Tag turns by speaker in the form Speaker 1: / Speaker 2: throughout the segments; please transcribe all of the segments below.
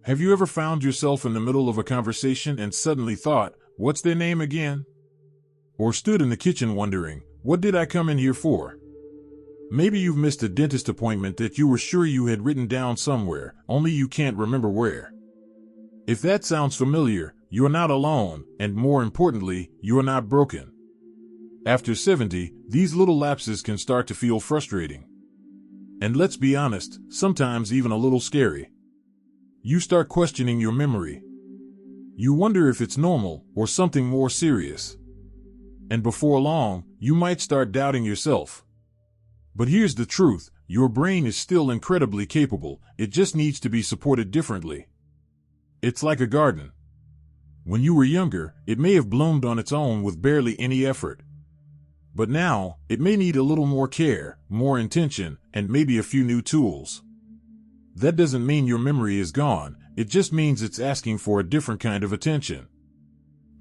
Speaker 1: Have you ever found yourself in the middle of a conversation and suddenly thought, "What's their name again?" Or stood in the kitchen wondering, "What did I come in here for?" Maybe you've missed a dentist appointment that you were sure you had written down somewhere, only you can't remember where. If that sounds familiar, you are not alone, and more importantly, you are not broken. After 70, these little lapses can start to feel frustrating. And let's be honest, sometimes even a little scary. You start questioning your memory. You wonder if it's normal or something more serious. And before long, you might start doubting yourself. But here's the truth, your brain is still incredibly capable, it just needs to be supported differently. It's like a garden. When you were younger, it may have bloomed on its own with barely any effort. But now, it may need a little more care, more intention, and maybe a few new tools. That doesn't mean your memory is gone, it just means it's asking for a different kind of attention.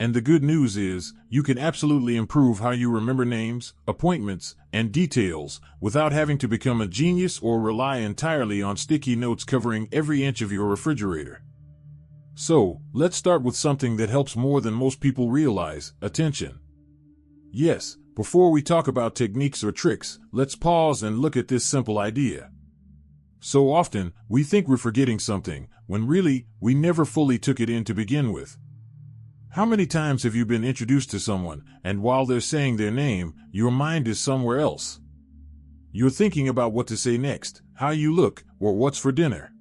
Speaker 1: And the good news is, you can absolutely improve how you remember names, appointments, and details without having to become a genius or rely entirely on sticky notes covering every inch of your refrigerator. So, let's start with something that helps more than most people realize: attention. Yes, before we talk about techniques or tricks, let's pause and look at this simple idea. So often, we think we're forgetting something, when really, we never fully took it in to begin with. How many times have you been introduced to someone, and while they're saying their name, your mind is somewhere else? You're thinking about what to say next, how you look, or what's for dinner.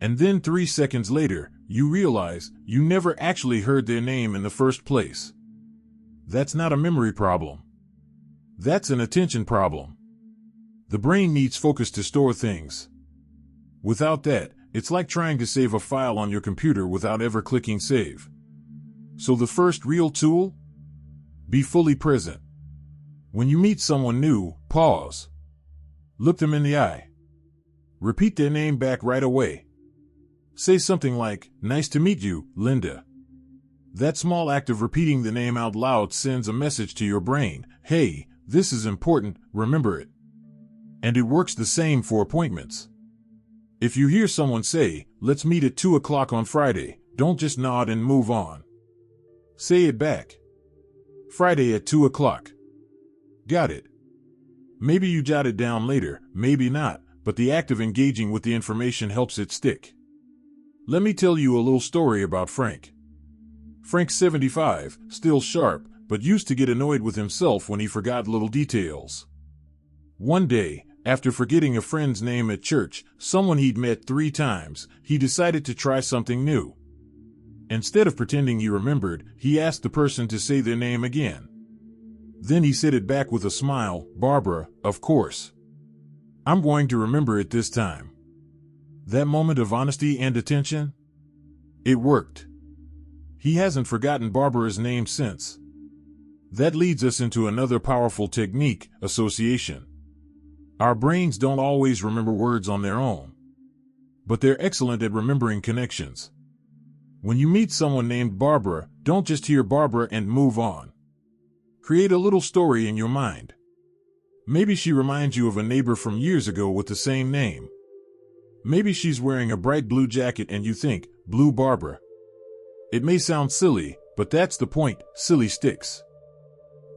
Speaker 1: And then 3 seconds later, you realize you never actually heard their name in the first place. That's not a memory problem. That's an attention problem. The brain needs focus to store things. Without that, it's like trying to save a file on your computer without ever clicking save. So the first real tool? Be fully present. When you meet someone new, pause. Look them in the eye. Repeat their name back right away. Say something like, "Nice to meet you, Linda." That small act of repeating the name out loud sends a message to your brain, "Hey, this is important, remember it." And it works the same for appointments. If you hear someone say, "Let's meet at 2 o'clock on Friday," don't just nod and move on. Say it back. Friday at 2 o'clock. Got it. Maybe you jot it down later, maybe not, but the act of engaging with the information helps it stick. Let me tell you a little story about Frank. Frank's 75, still sharp, but used to get annoyed with himself when he forgot little details. One day, after forgetting a friend's name at church, someone he'd met 3 times, he decided to try something new. Instead of pretending he remembered, he asked the person to say their name again. Then he said it back with a smile, "Barbara, of course. I'm going to remember it this time." That moment of honesty and attention? It worked. He hasn't forgotten Barbara's name since. That leads us into another powerful technique, association. Our brains don't always remember words on their own, but they're excellent at remembering connections. When you meet someone named Barbara, don't just hear Barbara and move on. Create a little story in your mind. Maybe she reminds you of a neighbor from years ago with the same name. Maybe she's wearing a bright blue jacket and you think, "Blue Barbara." It may sound silly, but that's the point, silly sticks.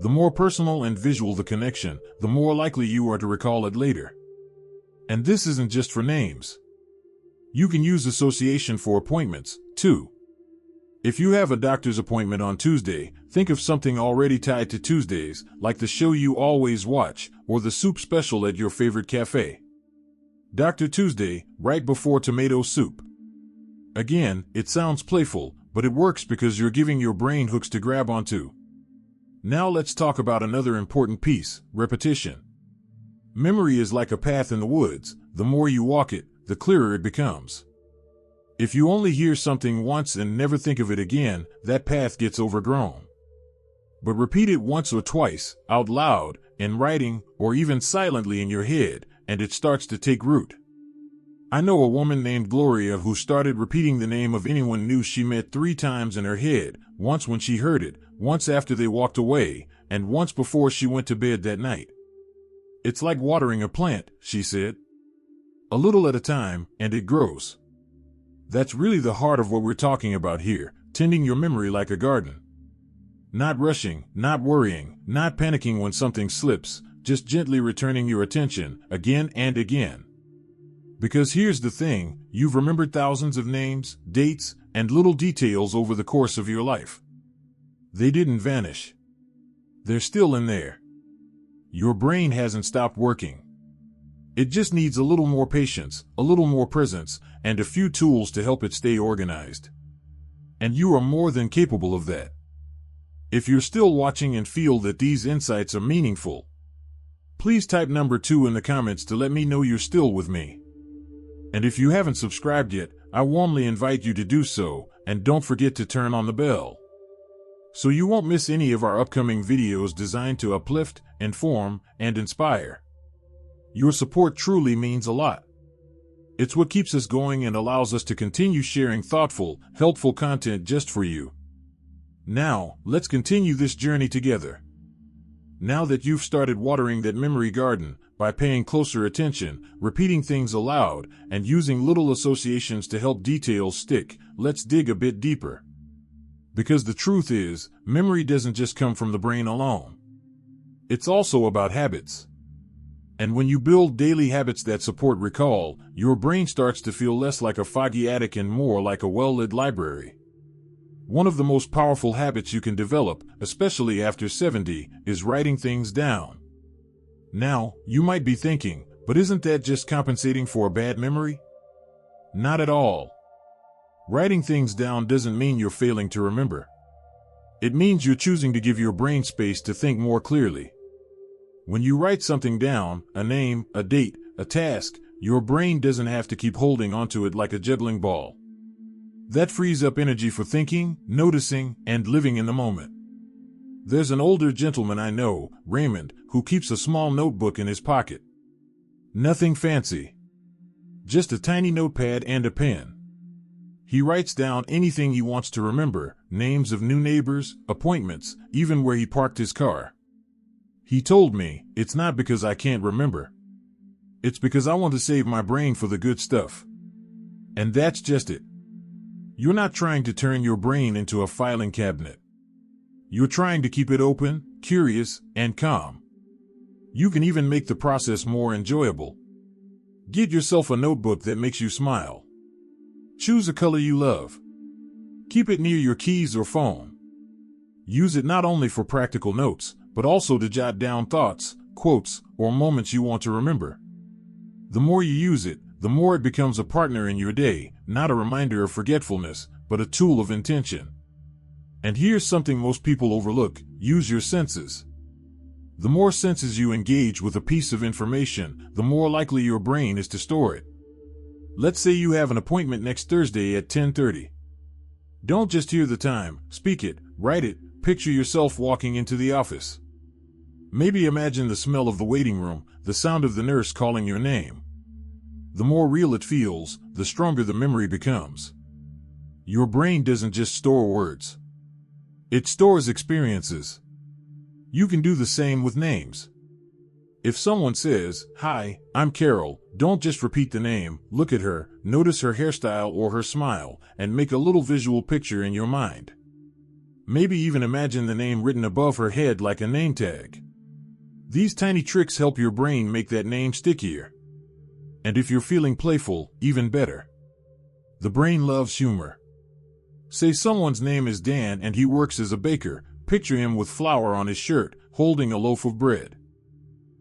Speaker 1: The more personal and visual the connection, the more likely you are to recall it later. And this isn't just for names. You can use association for appointments, too. If you have a doctor's appointment on Tuesday, think of something already tied to Tuesdays, like the show you always watch, or the soup special at your favorite cafe. Dr. Tuesday, right before tomato soup. Again, it sounds playful, but it works because you're giving your brain hooks to grab onto. Now let's talk about another important piece, repetition. Memory is like a path in the woods. The more you walk it, the clearer it becomes. If you only hear something once and never think of it again, that path gets overgrown. But repeat it once or twice, out loud, in writing, or even silently in your head, and it starts to take root. I know a woman named Gloria who started repeating the name of anyone new she met 3 times in her head, once when she heard it, once after they walked away, and once before she went to bed that night. "It's like watering a plant," she said. "A little at a time, and it grows." That's really the heart of what we're talking about here, tending your memory like a garden. Not rushing, not worrying, not panicking when something slips, just gently returning your attention again and again. Because here's the thing, you've remembered thousands of names, dates, and little details over the course of your life. They didn't vanish. They're still in there. Your brain hasn't stopped working. It just needs a little more patience, a little more presence, and a few tools to help it stay organized. And you are more than capable of that. If you're still watching and feel that these insights are meaningful, please type number 2 in the comments to let me know you're still with me. And if you haven't subscribed yet, I warmly invite you to do so, and don't forget to turn on the bell, so you won't miss any of our upcoming videos designed to uplift, inform, and inspire. Your support truly means a lot. It's what keeps us going and allows us to continue sharing thoughtful, helpful content just for you. Now, let's continue this journey together. Now that you've started watering that memory garden, by paying closer attention, repeating things aloud, and using little associations to help details stick, let's dig a bit deeper. Because the truth is, memory doesn't just come from the brain alone. It's also about habits. And when you build daily habits that support recall, your brain starts to feel less like a foggy attic and more like a well-lit library. One of the most powerful habits you can develop, especially after 70, is writing things down. Now, you might be thinking, but isn't that just compensating for a bad memory? Not at all. Writing things down doesn't mean you're failing to remember. It means you're choosing to give your brain space to think more clearly. When you write something down, a name, a date, a task, your brain doesn't have to keep holding onto it like a juggling ball. That frees up energy for thinking, noticing, and living in the moment. There's an older gentleman I know, Raymond, who keeps a small notebook in his pocket. Nothing fancy. Just a tiny notepad and a pen. He writes down anything he wants to remember, names of new neighbors, appointments, even where he parked his car. He told me, it's not because I can't remember. It's because I want to save my brain for the good stuff. And that's just it. You're not trying to turn your brain into a filing cabinet. You're trying to keep it open, curious, and calm. You can even make the process more enjoyable. Get yourself a notebook that makes you smile. Choose a color you love. Keep it near your keys or phone. Use it not only for practical notes, but also to jot down thoughts, quotes, or moments you want to remember. The more you use it, the more it becomes a partner in your day, not a reminder of forgetfulness, but a tool of intention. And here's something most people overlook: use your senses. The more senses you engage with a piece of information, the more likely your brain is to store it. Let's say you have an appointment next Thursday at 10:30. Don't just hear the time, speak it, write it, picture yourself walking into the office. Maybe imagine the smell of the waiting room, the sound of the nurse calling your name. The more real it feels, the stronger the memory becomes. Your brain doesn't just store words. It stores experiences. You can do the same with names. If someone says, "Hi, I'm Carol," don't just repeat the name, look at her, notice her hairstyle or her smile, and make a little visual picture in your mind. Maybe even imagine the name written above her head like a name tag. These tiny tricks help your brain make that name stickier. And if you're feeling playful, even better. The brain loves humor. Say someone's name is Dan and he works as a baker. Picture him with flour on his shirt, holding a loaf of bread.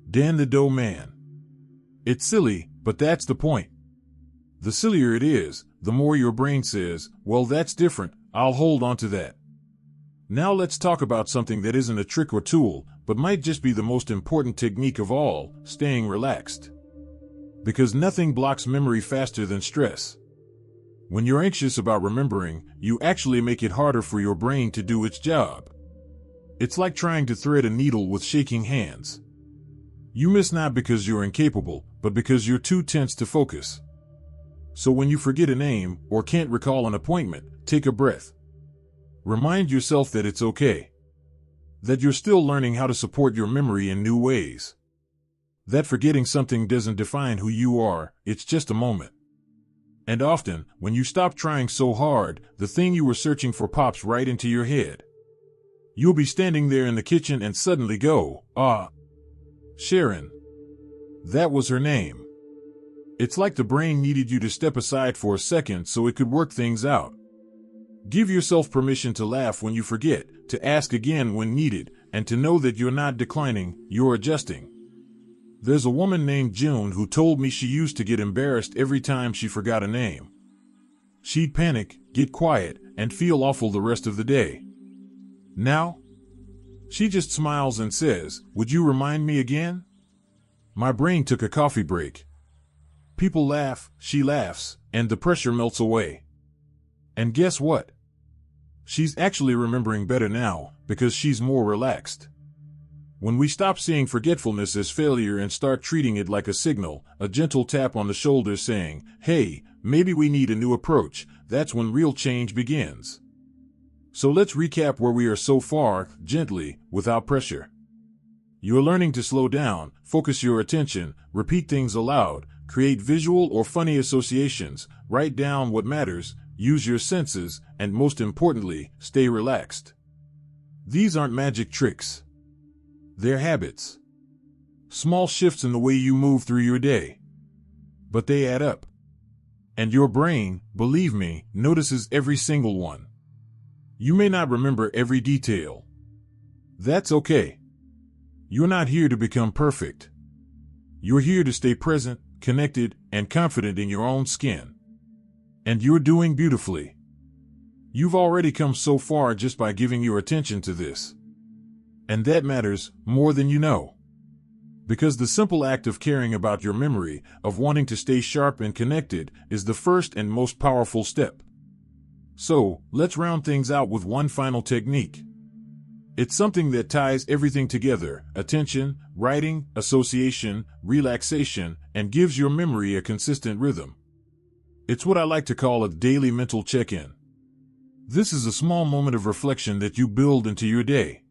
Speaker 1: Dan the dough man. It's silly, but that's the point. The sillier it is, the more your brain says, "Well, that's different, I'll hold on to that." Now let's talk about something that isn't a trick or tool, but might just be the most important technique of all: staying relaxed. Because nothing blocks memory faster than stress. When you're anxious about remembering, you actually make it harder for your brain to do its job. It's like trying to thread a needle with shaking hands. You miss not because you're incapable, but because you're too tense to focus. So when you forget a name, or can't recall an appointment, take a breath. Remind yourself that it's okay. That you're still learning how to support your memory in new ways. That forgetting something doesn't define who you are, it's just a moment. And often, when you stop trying so hard, the thing you were searching for pops right into your head. You'll be standing there in the kitchen and suddenly go, "Ah, Sharon." That was her name. It's like the brain needed you to step aside for a second so it could work things out. Give yourself permission to laugh when you forget, to ask again when needed, and to know that you're not declining, you're adjusting. There's a woman named June who told me she used to get embarrassed every time she forgot a name. She'd panic, get quiet, and feel awful the rest of the day. Now, she just smiles and says, "Would you remind me again?" My brain took a coffee break. People laugh, she laughs, and the pressure melts away. And guess what? She's actually remembering better now, because she's more relaxed. When we stop seeing forgetfulness as failure and start treating it like a signal, a gentle tap on the shoulder saying, "Hey, maybe we need a new approach," that's when real change begins. So let's recap where we are so far, gently, without pressure. You're learning to slow down, focus your attention, repeat things aloud, create visual or funny associations, write down what matters, use your senses, and most importantly, stay relaxed. These aren't magic tricks. They're habits. Small shifts in the way you move through your day. But they add up. And your brain, believe me, notices every single one. You may not remember every detail. That's okay. You're not here to become perfect. You're here to stay present, connected, and confident in your own skin. And you're doing beautifully. You've already come so far just by giving your attention to this. And that matters more than you know. Because the simple act of caring about your memory, of wanting to stay sharp and connected, is the first and most powerful step. So, let's round things out with one final technique. It's something that ties everything together: attention, writing, association, relaxation, and gives your memory a consistent rhythm. It's what I like to call a daily mental check-in. This is a small moment of reflection that you build into your day.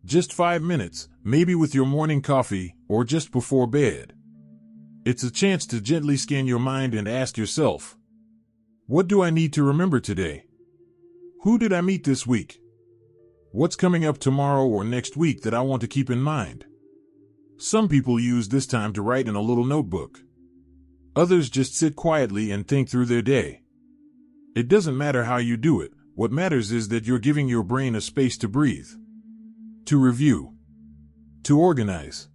Speaker 1: Just 5 minutes, maybe with your morning coffee, or just before bed. It's a chance to gently scan your mind and ask yourself, what do I need to remember today? Who did I meet this week? What's coming up tomorrow or next week that I want to keep in mind? Some people use this time to write in a little notebook. Others just sit quietly and think through their day. It doesn't matter how you do it. What matters is that you're giving your brain a space to breathe, to review, to organize.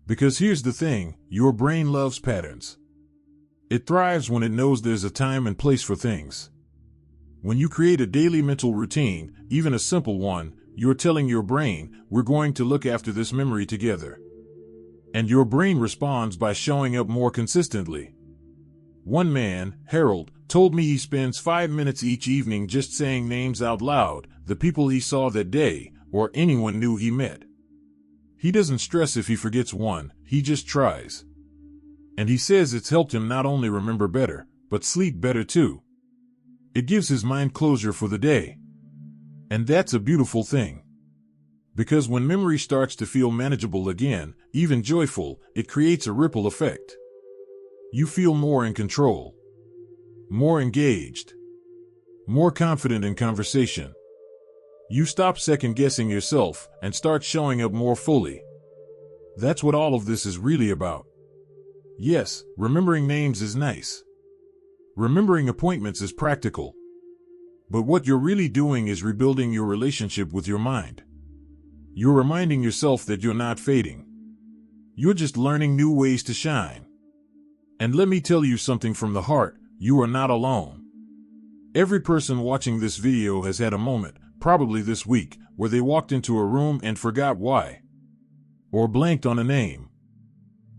Speaker 1: Because here's the thing, your brain loves patterns. It thrives when it knows there's a time and place for things. When you create a daily mental routine, even a simple one, you're telling your brain, we're going to look after this memory together. And your brain responds by showing up more consistently. One man, Harold, told me he spends 5 minutes each evening just saying names out loud, the people he saw that day, or anyone new he met. He doesn't stress if he forgets one, he just tries. And he says it's helped him not only remember better, but sleep better too. It gives his mind closure for the day. And that's a beautiful thing. Because when memory starts to feel manageable again, even joyful, it creates a ripple effect. You feel more in control, more engaged, more confident in conversation. You stop second-guessing yourself and start showing up more fully. That's what all of this is really about. Yes, remembering names is nice. Remembering appointments is practical. But what you're really doing is rebuilding your relationship with your mind. You're reminding yourself that you're not fading. You're just learning new ways to shine. And let me tell you something from the heart, you are not alone. Every person watching this video has had a moment, probably this week, where they walked into a room and forgot why. Or blanked on a name.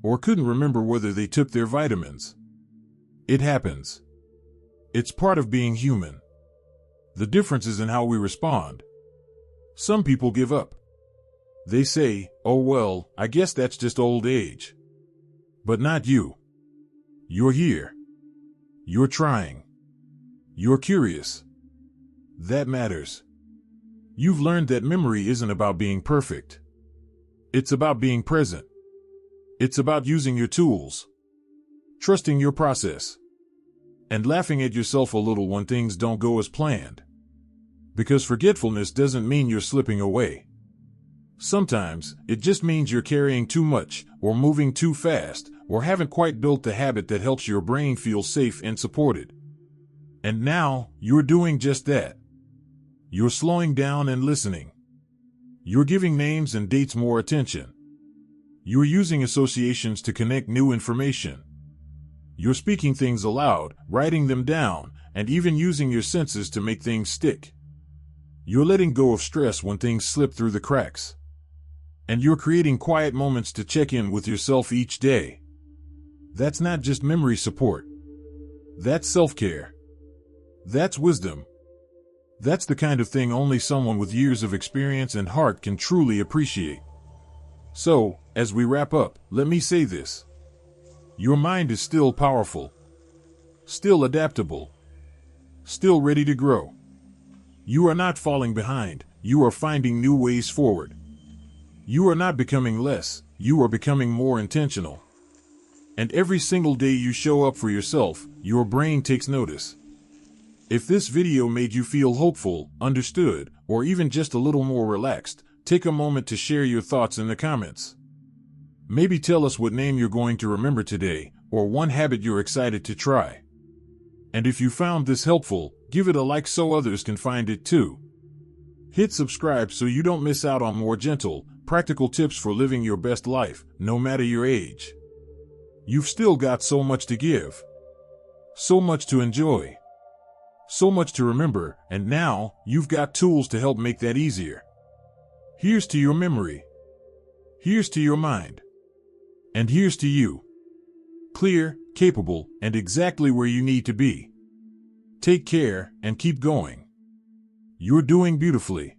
Speaker 1: Or couldn't remember whether they took their vitamins. It happens. It's part of being human. The difference is in how we respond. Some people give up. They say, oh well, I guess that's just old age. But not you. You're here. You're trying. You're curious. That matters. You've learned that memory isn't about being perfect. It's about being present. It's about using your tools. Trusting your process. and laughing at yourself a little when things don't go as planned. Because forgetfulness doesn't mean you're slipping away. Sometimes, it just means you're carrying too much, or moving too fast, or haven't quite built the habit that helps your brain feel safe and supported. And now, you're doing just that. You're slowing down and listening. You're giving names and dates more attention. You're using associations to connect new information. You're speaking things aloud, writing them down, and even using your senses to make things stick. You're letting go of stress when things slip through the cracks. And you're creating quiet moments to check in with yourself each day. That's not just memory support. That's self-care. That's wisdom. That's the kind of thing only someone with years of experience and heart can truly appreciate. So, as we wrap up, let me say this. Your mind is still powerful. Still adaptable. Still ready to grow. You are not falling behind. You are finding new ways forward. You are not becoming less. You are becoming more intentional. And every single day you show up for yourself, your brain takes notice. If this video made you feel hopeful, understood, or even just a little more relaxed, take a moment to share your thoughts in the comments. Maybe tell us what name you're going to remember today, or one habit you're excited to try. And if you found this helpful, give it a like so others can find it too. Hit subscribe so you don't miss out on more gentle, practical tips for living your best life, no matter your age. You've still got so much to give. So much to enjoy. So much to remember, and now, you've got tools to help make that easier. Here's to your memory. Here's to your mind. And here's to you. Clear, capable, and exactly where you need to be. Take care, and keep going. You're doing beautifully.